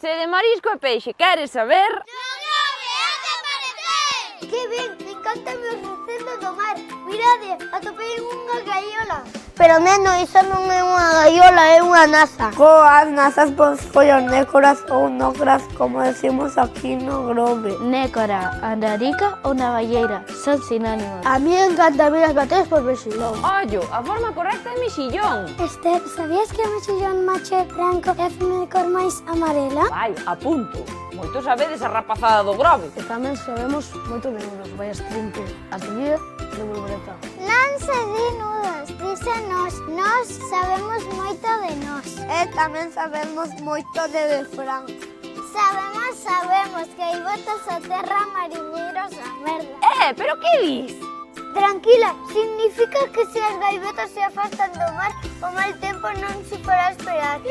Se de marisco e peixe queres saber... Que ben, encántame os recendos do mar. Mirade, atopei unha gaiola. Pero, neno, iso non é unha gaiola, é unha nasa. As nasas pois follan nécoras ou nocras, como decimos aquí no Grove. Nécora, andarica ou navalleira son sinónimos. A mí encanta ver as bateas por vexilón. Ollo, a forma correcta é mexillón. Esther, sabías que o mexillón macho é branco e a fêmea de cor máis amarela? Vai, apunto. Moito sabedes a rapazada do Grove. E tamén sabemos moito de nudos, vai as 30, a seguida de bolboreta. Non se di nudos, dice nós sabemos moito de nós. E tamén sabemos moito de Fran. Sabemos que hai botas a terra, mariñeiros a merda. Pero que dis? Tranquila, significa que se as gaivetas se afastan do mar, o mal tempo non se fará esperar.